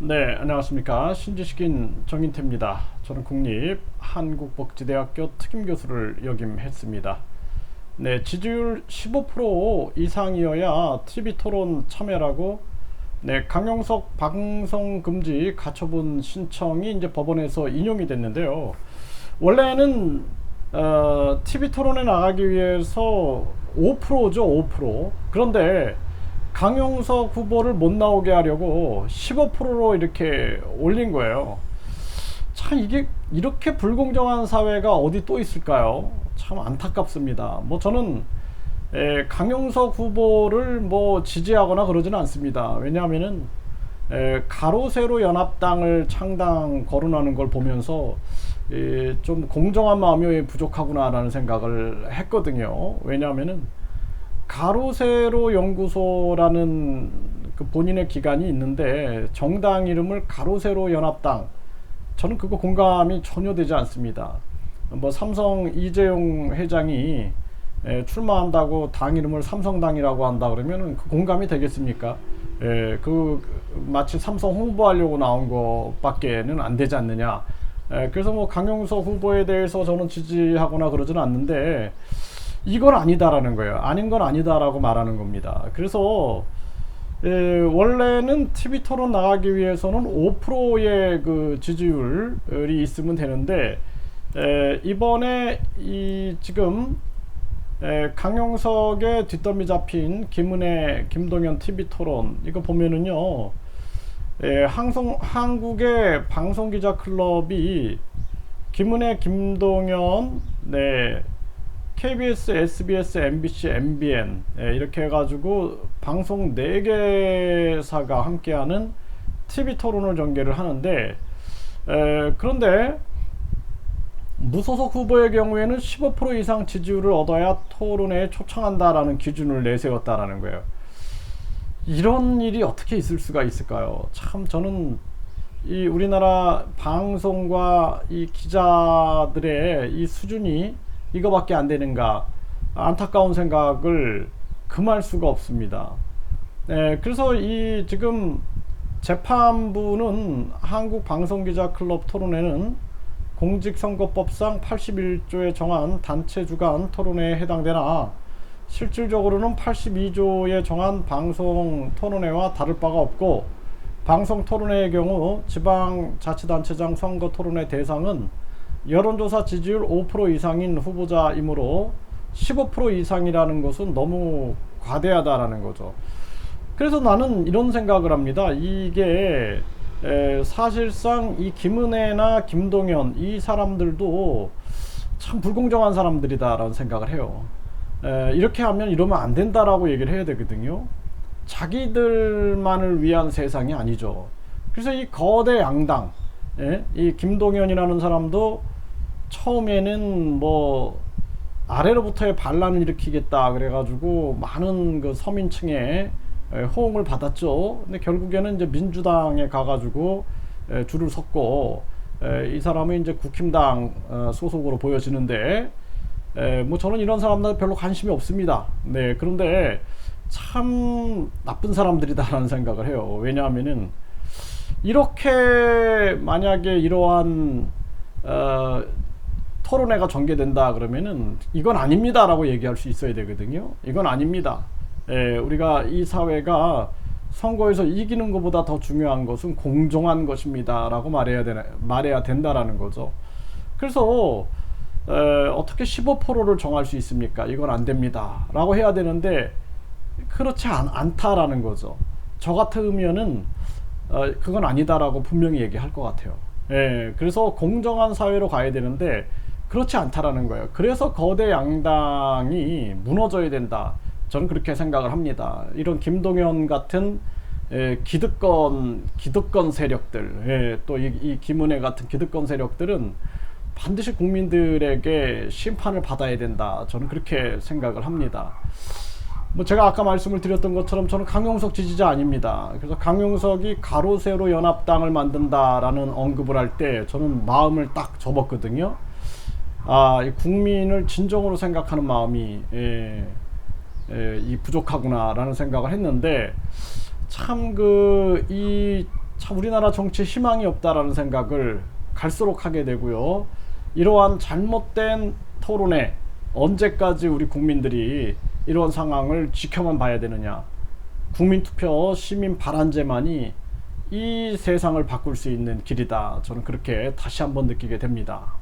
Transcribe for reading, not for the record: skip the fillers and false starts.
네, 안녕하십니까. 신지식인 정인태입니다. 저는 국립한국복지대학교 특임교수를 역임했습니다. 네, 지지율 15% 이상이어야 TV 토론 참여라고 네, 강용석 방송금지 가처분 신청이 이제 법원에서 인용이 됐는데요. 원래는 TV 토론에 나가기 위해서 5%죠, 5%. 그런데 강용석 후보를 못 나오게 하려고 15%로 이렇게 올린 거예요. 참 이게 이렇게 불공정한 사회가 어디 또 있을까요? 참 안타깝습니다. 뭐 저는 강용석 후보를 뭐 지지하거나 그러지는 않습니다. 왜냐하면은 가로세로 연합당을 창당 거론하는 걸 보면서 좀 공정한 마음이 부족하구나라는 생각을 했거든요. 왜냐하면은 가로세로 연구소라는 그 본인의 기관이 있는데 정당 이름을 가로세로 연합당, 저는 그거 공감이 전혀 되지 않습니다. 뭐 삼성 이재용 회장이 출마한다고 당 이름을 삼성당이라고 한다 그러면 그 공감이 되겠습니까? 그 마치 삼성 홍보하려고 나온 것밖에는 안 되지 않느냐. 그래서 뭐 강용석 후보에 대해서 저는 지지하거나 그러지는 않는데 이건 아니다라는 거예요. 아닌 건 아니다라고 말하는 겁니다. 그래서 원래는 TV 토론 나가기 위해서는 5%의 그 지지율이 있으면 되는데 이번에 이 지금 강용석의 뒷덜미 잡힌 김은혜, 김동연 TV 토론 이거 보면은요, 한국의 방송기자 클럽이 김은혜, 김동연, 네, KBS, SBS, MBC, MBN 이렇게 해가지고 방송 4개사가 함께하는 TV 토론을 전개를 하는데 그런데 무소속 후보의 경우에는 15% 이상 지지율을 얻어야 토론회에 초청한다라는 기준을 내세웠다라는 거예요. 이런 일이 어떻게 있을 수가 있을까요? 참 저는 이 우리나라 방송과 이 기자들의 이 수준이 이거밖에 안 되는가, 안타까운 생각을 금할 수가 없습니다. 그래서 이 지금 재판부는 한국방송기자클럽 토론회는 공직선거법상 81조에 정한 단체 주간 토론회에 해당되나 실질적으로는 82조에 정한 방송 토론회와 다를 바가 없고, 방송 토론회의 경우 지방자치단체장 선거 토론회 대상은 여론조사 지지율 5% 이상인 후보자이므로 15% 이상이라는 것은 너무 과대하다라는 거죠. 그래서 나는 이런 생각을 합니다. 이게 사실상 이 김은혜나 김동연 이 사람들도 참 불공정한 사람들이다라는 생각을 해요. 이렇게 하면 이러면 안 된다라고 얘기를 해야 되거든요. 자기들만을 위한 세상이 아니죠. 그래서 이 거대 양당, 이 김동연이라는 사람도 처음에는 뭐 아래로부터의 반란을 일으키겠다 그래가지고 많은 그 서민층의 호응을 받았죠. 근데 결국에는 이제 민주당에 가가지고 줄을 섰고, 이 사람은 이제 국힘당 소속으로 보여지는데, 뭐 저는 이런 사람들 별로 관심이 없습니다. 네, 그런데 참 나쁜 사람들이다라는 생각을 해요. 왜냐하면은 이렇게 만약에 이러한 토론회가 전개된다 그러면은 이건 아닙니다라고 얘기할 수 있어야 되거든요. 이건 아닙니다. 우리가 이 사회가 선거에서 이기는 것보다 더 중요한 것은 공정한 것입니다라고 말해야 된다라는 거죠. 그래서 어떻게 15%를 정할 수 있습니까? 이건 안 됩니다라고 해야 되는데 그렇지 않다라는 거죠. 저 같으면은 그건 아니다라고 분명히 얘기할 것 같아요. 그래서 공정한 사회로 가야 되는데 그렇지 않다라는 거예요. 그래서 거대 양당이 무너져야 된다. 저는 그렇게 생각을 합니다. 이런 김동연 같은 기득권 세력들, 또 이 김은혜 같은 기득권 세력들은 반드시 국민들에게 심판을 받아야 된다. 저는 그렇게 생각을 합니다. 뭐 제가 아까 말씀을 드렸던 것처럼 저는 강용석 지지자 아닙니다. 그래서 강용석이 가로세로 연합당을 만든다라는 언급을 할 때 저는 마음을 딱 접었거든요. 이 국민을 진정으로 생각하는 마음이 이 부족하구나라는 생각을 했는데, 참 이 참 우리나라 정치에 희망이 없다라는 생각을 갈수록 하게 되고요. 이러한 잘못된 토론회, 언제까지 우리 국민들이 이런 상황을 지켜만 봐야 되느냐. 국민투표 시민 발안제만이 이 세상을 바꿀 수 있는 길이다. 저는 그렇게 다시 한번 느끼게 됩니다.